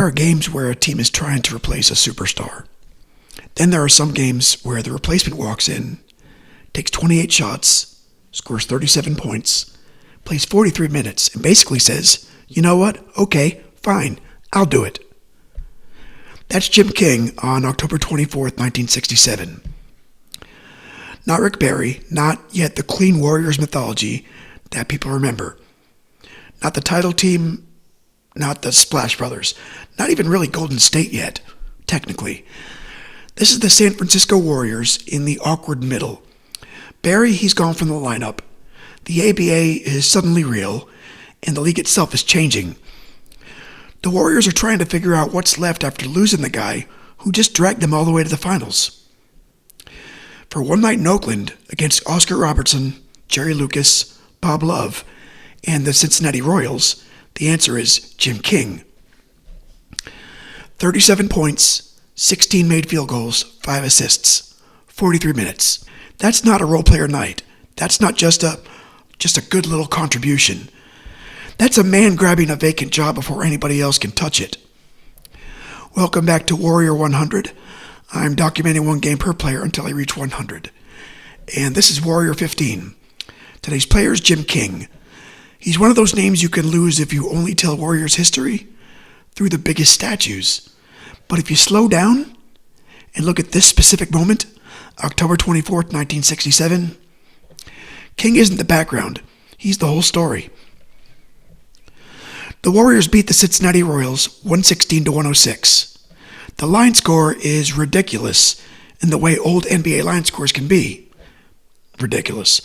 There are games where a team is trying to replace a superstar. Then there are some games where the replacement walks in, takes 28 shots, scores 37 points, plays 43 minutes, and basically says, you know what? Okay, fine, I'll do it. That's Jim King on October 24th, 1967. Not Rick Barry, not yet the clean Warriors mythology that people remember. Not the title team, not the Splash Brothers, not even really Golden State yet, technically. This is the San Francisco Warriors in the awkward middle. Barry, he's gone from the lineup. The ABA is suddenly real, and the league itself is changing. The Warriors are trying to figure out what's left after losing the guy who just dragged them all the way to the finals. For one night in Oakland against Oscar Robertson, Jerry Lucas, Bob Love, and the Cincinnati Royals, the answer is Jim King. 37 points, 16 made field goals, 5 assists, 43 minutes. That's not a role player night. That's not just a good little contribution. That's a man grabbing a vacant job before anybody else can touch it. Welcome back to Warrior 100. I'm documenting one game per player until I reach 100. And this is Warrior 15. Today's player is Jim King. He's one of those names you can lose if you only tell Warriors history through the biggest statues. But if you slow down and look at this specific moment, October 24th, 1967, King isn't the background. He's the whole story. The Warriors beat the Cincinnati Royals 116-106. The line score is ridiculous in the way old NBA line scores can be. Ridiculous.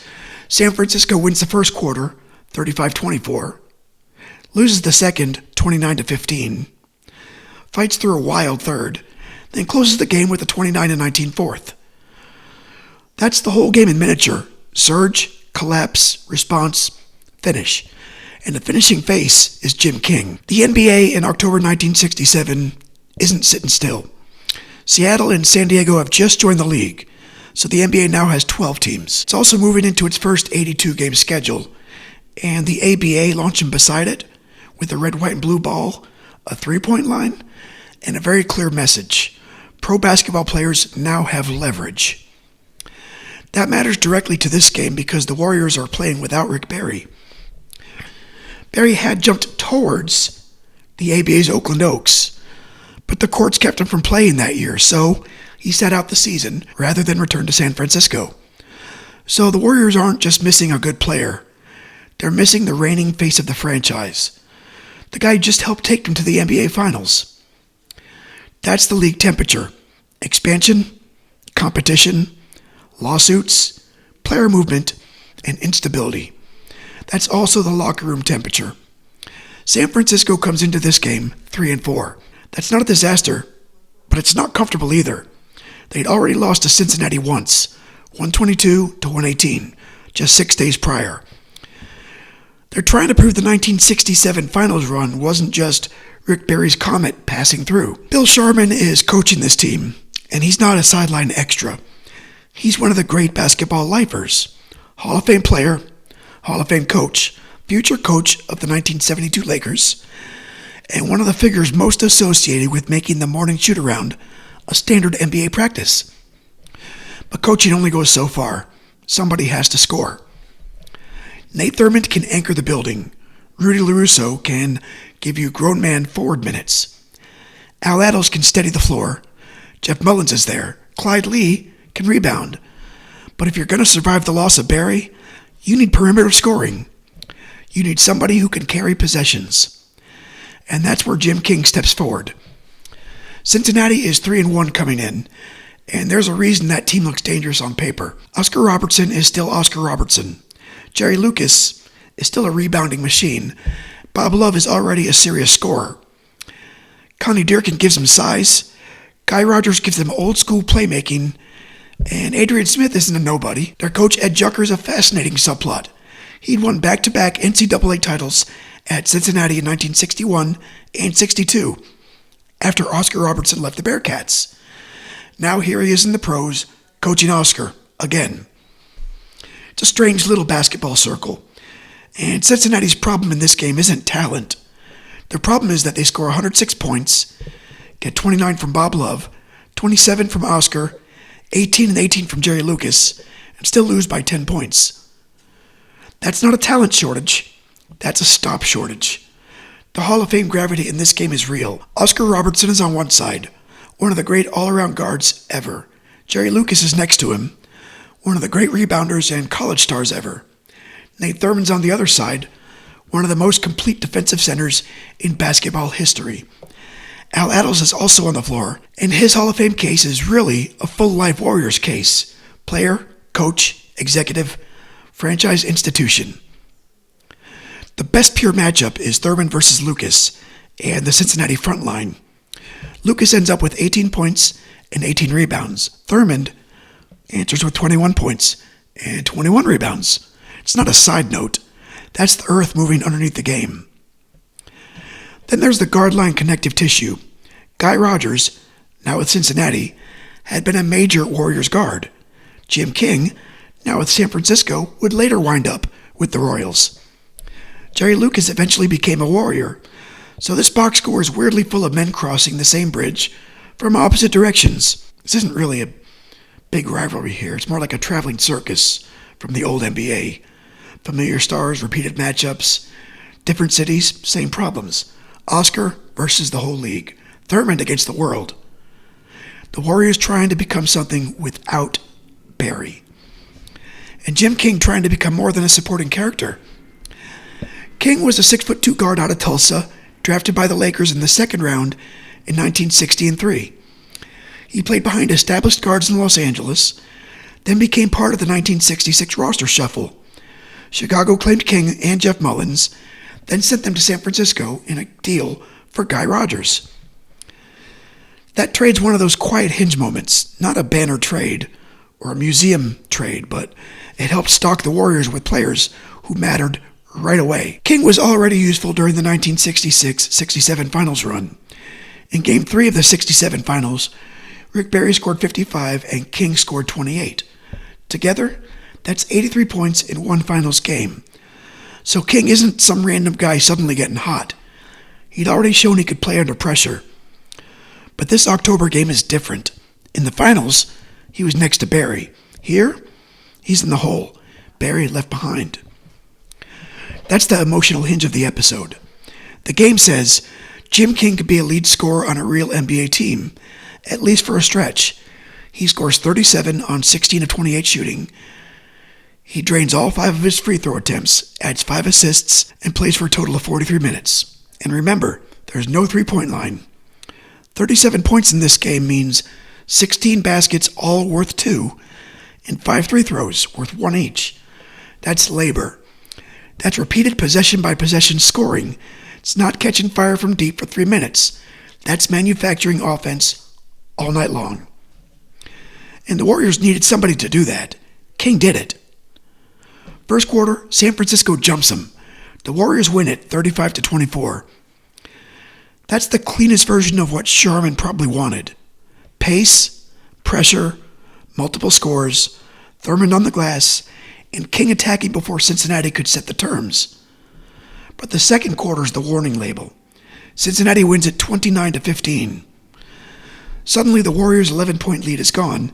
San Francisco wins the first quarter, 35-24, loses the second, 29-15, fights through a wild third, then closes the game with a 29-19 fourth. That's the whole game in miniature. Surge, collapse, response, finish. And the finishing face is Jim King. The NBA in October 1967 isn't sitting still. Seattle and San Diego have just joined the league, so the NBA now has 12 teams. It's also moving into its first 82-game schedule, and the ABA launching beside it with a red, white, and blue ball, a three-point line, and a very clear message. Pro basketball players now have leverage. That matters directly to this game because the Warriors are playing without Rick Barry. Barry had jumped towards the ABA's Oakland Oaks, but the courts kept him from playing that year, so he sat out the season rather than return to San Francisco. So the Warriors aren't just missing a good player. They're missing the reigning face of the franchise. The guy just helped take them to the NBA Finals. That's the league temperature. Expansion, competition, lawsuits, player movement, and instability. That's also the locker room temperature. San Francisco comes into this game 3-4. That's not a disaster, but it's not comfortable either. They'd already lost to Cincinnati once, 122-118, just 6 days prior. They're trying to prove the 1967 finals run wasn't just Rick Barry's comet passing through. Bill Sharman is coaching this team, and he's not a sideline extra. He's one of the great basketball lifers. Hall of Fame player, Hall of Fame coach, future coach of the 1972 Lakers, and one of the figures most associated with making the morning shoot-around a standard NBA practice. But coaching only goes so far. Somebody has to score. Nate Thurmond can anchor the building. Rudy LaRusso can give you grown man forward minutes. Al Attles can steady the floor. Jeff Mullins is there. Clyde Lee can rebound. But if you're going to survive the loss of Barry, you need perimeter scoring. You need somebody who can carry possessions. And that's where Jim King steps forward. Cincinnati is 3-1 coming in, and there's a reason that team looks dangerous on paper. Oscar Robertson is still Oscar Robertson. Jerry Lucas is still a rebounding machine. Bob Love is already a serious scorer. Connie Durkin gives him size. Guy Rogers gives them old-school playmaking. And Adrian Smith isn't a nobody. Their coach Ed Jucker is a fascinating subplot. He'd won back-to-back NCAA titles at Cincinnati in 1961 and 62 after Oscar Robertson left the Bearcats. Now here he is in the pros, coaching Oscar again. It's a strange little basketball circle. And Cincinnati's problem in this game isn't talent. Their problem is that they score 106 points, get 29 from Bob Love, 27 from Oscar, 18 and 18 from Jerry Lucas, and still lose by 10 points. That's not a talent shortage. That's a stop shortage. The Hall of Fame gravity in this game is real. Oscar Robertson is on one side, one of the great all-around guards ever. Jerry Lucas is next to him, one of the great rebounders and college stars ever. Nate Thurman's on the other side, one of the most complete defensive centers in basketball history. Al Attles is also on the floor, and his Hall of Fame case is really a full-life Warriors case. Player, coach, executive, franchise institution. The best pure matchup is Thurman versus Lucas and the Cincinnati front line. Lucas ends up with 18 points and 18 rebounds. Thurman answers with 21 points and 21 rebounds. It's not a side note. That's the earth moving underneath the game. Then there's the guard line connective tissue. Guy Rogers, now with Cincinnati, had been a major Warriors guard. Jim King, now with San Francisco, would later wind up with the Royals. Jerry Lucas eventually became a Warrior, so this box score is weirdly full of men crossing the same bridge from opposite directions. This isn't really a big rivalry here. It's more like a traveling circus from the old NBA. Familiar stars, repeated matchups, different cities, same problems. Oscar versus the whole league. Thurman against the world. The Warriors trying to become something without Barry. And Jim King trying to become more than a supporting character. King was a 6'2" guard out of Tulsa, drafted by the Lakers in the second round in 1960-3. He played behind established guards in Los Angeles, then became part of the 1966 roster shuffle. Chicago claimed King and Jeff Mullins, then sent them to San Francisco in a deal for Guy Rogers. That trade's one of those quiet hinge moments, not a banner trade or a museum trade, but it helped stock the Warriors with players who mattered right away. King was already useful during the 1966-67 finals run. In Game 3 of the 67 finals, Rick Barry scored 55 and King scored 28. Together, that's 83 points in one finals game. So King isn't some random guy suddenly getting hot. He'd already shown he could play under pressure. But this October game is different. In the finals, he was next to Barry. Here, he's in the hole. Barry left behind. That's the emotional hinge of the episode. The game says Jim King could be a lead scorer on a real NBA team, at least for a stretch. He scores 37 on 16 of 28 shooting. He drains all 5 of his free throw attempts, adds 5 assists, and plays for a total of 43 minutes. And remember, there's no three-point line. 37 points in this game means 16 baskets all worth 2, and 5 free throws worth 1 each. That's labor. That's repeated possession-by-possession scoring. It's not catching fire from deep for 3 minutes. That's manufacturing offense all night long. And the Warriors needed somebody to do that. King did it. First quarter, San Francisco jumps them. The Warriors win it 35-24. That's the cleanest version of what Sharman probably wanted. Pace, pressure, multiple scores, Thurman on the glass, and King attacking before Cincinnati could set the terms. But the second quarter is the warning label. Cincinnati wins it 29-15. Suddenly the Warriors' 11-point lead is gone,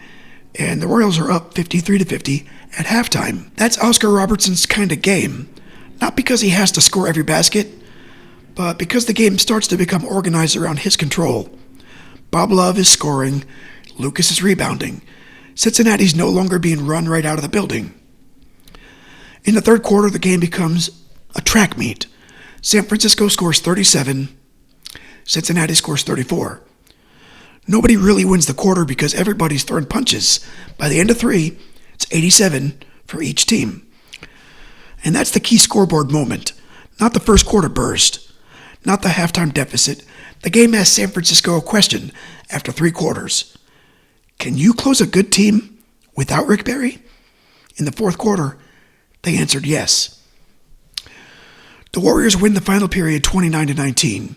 and the Royals are up 53-50 at halftime. That's Oscar Robertson's kind of game. Not because he has to score every basket, but because the game starts to become organized around his control. Bob Love is scoring, Lucas is rebounding. Cincinnati's no longer being run right out of the building. In the third quarter, the game becomes a track meet. San Francisco scores 37, Cincinnati scores 34. Nobody really wins the quarter because everybody's throwing punches. By the end of 3, it's 87 for each team. And that's the key scoreboard moment. Not the first quarter burst. Not the halftime deficit. The game asked San Francisco a question after 3 quarters. Can you close a good team without Rick Barry? In the fourth quarter, they answered yes. The Warriors win the final period 29-19.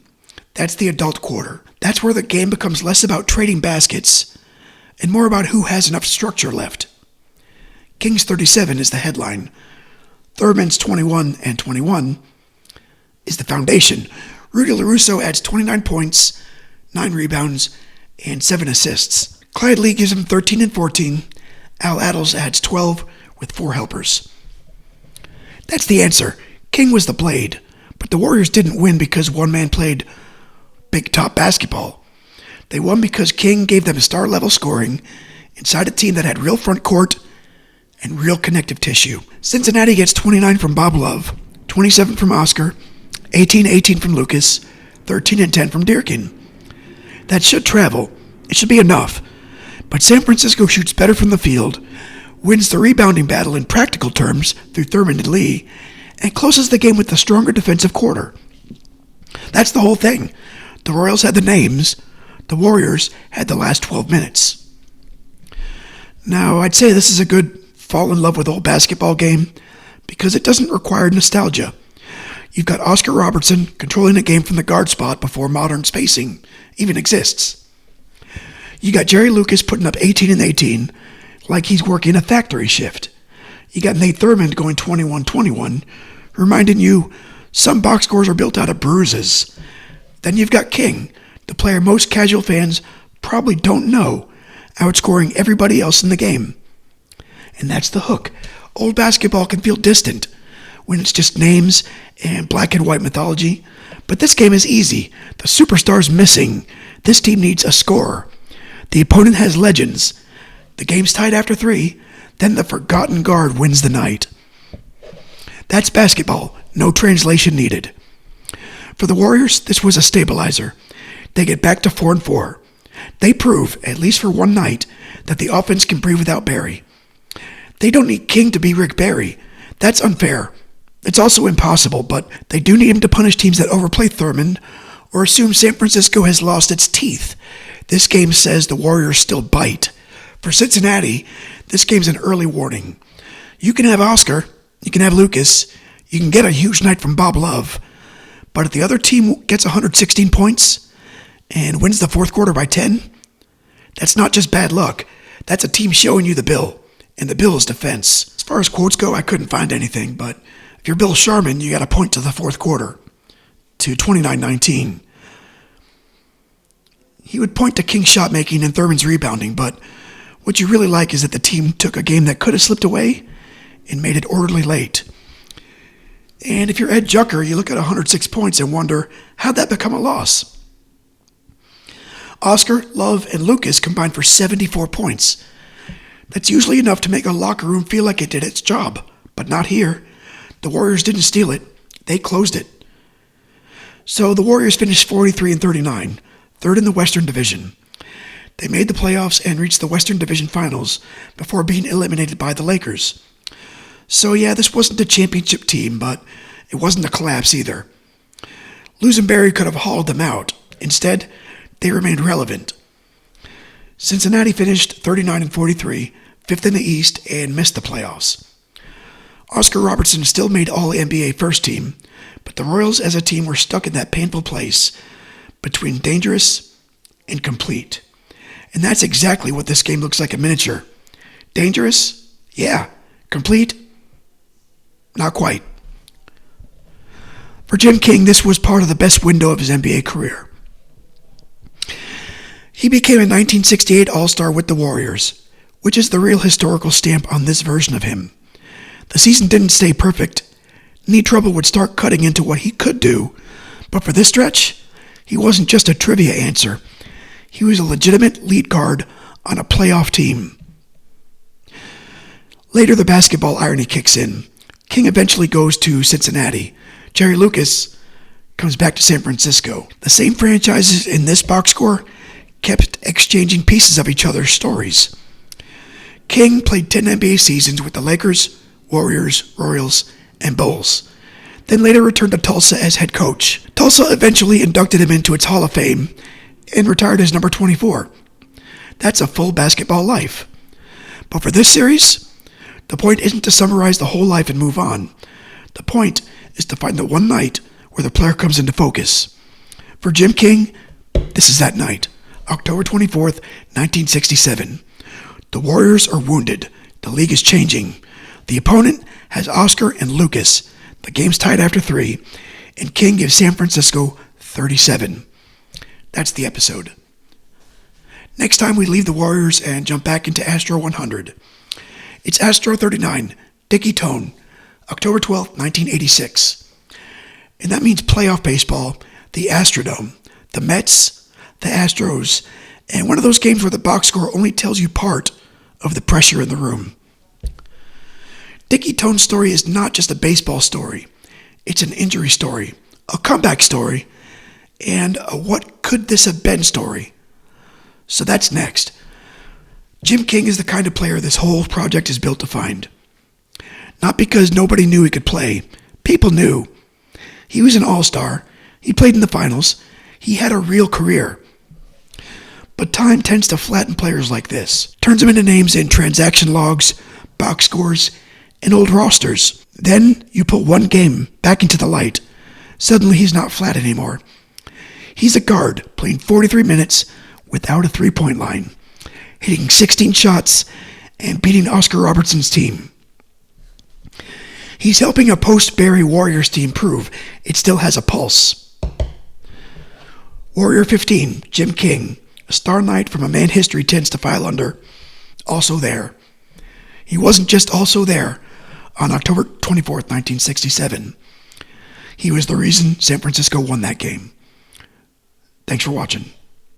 That's the adult quarter. That's where the game becomes less about trading baskets and more about who has enough structure left. King's 37 is the headline. Thurman's 21 and 21 is the foundation. Rudy LaRusso adds 29 points, 9 rebounds, and 7 assists. Clyde Lee gives him 13 and 14. Al Attles adds 12 with 4 helpers. That's the answer. King was the blade, but the Warriors didn't win because one man played big top basketball. They won because King gave them star-level scoring inside a team that had real front court and real connective tissue. Cincinnati gets 29 from Bob Love, 27 from Oscar, 18 from Lucas, 13 and 10 from Dirkin. That should travel. It should be enough. But San Francisco shoots better from the field, wins the rebounding battle in practical terms through Thurman and Lee, and closes the game with the stronger defensive quarter. That's the whole thing. The Royals had the names. The Warriors had the last 12 minutes. Now, I'd say this is a good fall in love with old basketball game because it doesn't require nostalgia. You've got Oscar Robertson controlling a game from the guard spot before modern spacing even exists. You got Jerry Lucas putting up 18 and 18 like he's working a factory shift. You got Nate Thurmond going 21-21, reminding you some box scores are built out of bruises. Then you've got King, the player most casual fans probably don't know, outscoring everybody else in the game. And that's the hook. Old basketball can feel distant when it's just names and black and white mythology. But this game is easy. The superstar's missing. This team needs a scorer. The opponent has legends. The game's tied after 3. Then the forgotten guard wins the night. That's basketball. No translation needed. For the Warriors, this was a stabilizer. They get back to 4-4. They prove, at least for one night, that the offense can breathe without Barry. They don't need King to be Rick Barry. That's unfair. It's also impossible, but they do need him to punish teams that overplay Thurman or assume San Francisco has lost its teeth. This game says the Warriors still bite. For Cincinnati, this game's an early warning. You can have Oscar, you can have Lucas, you can get a huge night from Bob Love, but if the other team gets 116 points and wins the fourth quarter by 10, that's not just bad luck. That's a team showing you the bill, and the bill is defense. As far as quotes go, I couldn't find anything, but if you're Bill Sharman, you got to point to the fourth quarter, to 29-19. He would point to King's shot making and Thurman's rebounding, but what you really like is that the team took a game that could have slipped away and made it orderly late. And if you're Ed Jucker, you look at 106 points and wonder, how'd that become a loss? Oscar, Love, and Lucas combined for 74 points. That's usually enough to make a locker room feel like it did its job, but not here. The Warriors didn't steal it. They closed it. So the Warriors finished 43-39, third in the Western Division. They made the playoffs and reached the Western Division Finals before being eliminated by the Lakers. So yeah, this wasn't a championship team, but it wasn't a collapse either. Losing Barry could have hauled them out. Instead, they remained relevant. Cincinnati finished 39-43, fifth in the East, and missed the playoffs. Oscar Robertson still made All-NBA first team, but the Royals as a team were stuck in that painful place between dangerous and complete. And that's exactly what this game looks like in miniature. Dangerous? Yeah. Complete? Not quite. For Jim King, this was part of the best window of his NBA career. He became a 1968 All-Star with the Warriors, which is the real historical stamp on this version of him. The season didn't stay perfect. Knee trouble would start cutting into what he could do, but for this stretch, he wasn't just a trivia answer. He was a legitimate lead guard on a playoff team. Later, the basketball irony kicks in. King eventually goes to Cincinnati. Jerry Lucas comes back to San Francisco. The same franchises in this box score kept exchanging pieces of each other's stories. King played 10 NBA seasons with the Lakers, Warriors, Royals, and Bulls, then later returned to Tulsa as head coach. Tulsa eventually inducted him into its Hall of Fame and retired as number 24. That's a full basketball life. But for this series, the point isn't to summarize the whole life and move on. The point is to find the one night where the player comes into focus. For Jim King, this is that night, October 24th, 1967. The Warriors are wounded. The league is changing. The opponent has Oscar and Lucas. The game's tied after 3, and King gives San Francisco 37. That's the episode. Next time we leave the Warriors and jump back into Astro 100. It's Astro 39, Dickie Tone, October 12th, 1986. And that means playoff baseball, the Astrodome, the Mets, the Astros, and one of those games where the box score only tells you part of the pressure in the room. Dickie Tone's story is not just a baseball story. It's an injury story, a comeback story, and a what could this have been story. So that's next. Jim King is the kind of player this whole project is built to find. Not because nobody knew he could play. People knew. He was an all-star. He played in the finals. He had a real career. But time tends to flatten players like this. Turns them into names in transaction logs, box scores, and old rosters. Then you put one game back into the light. Suddenly he's not flat anymore. He's a guard playing 43 minutes without a three-point line, hitting 16 shots and beating Oscar Robertson's team. He's helping a post-Barry Warriors team prove it still has a pulse. Warrior 15, Jim King, a star knight from a man history tends to file under, also there. He wasn't just also there on October 24th, 1967. He was the reason San Francisco won that game. Thanks for watching.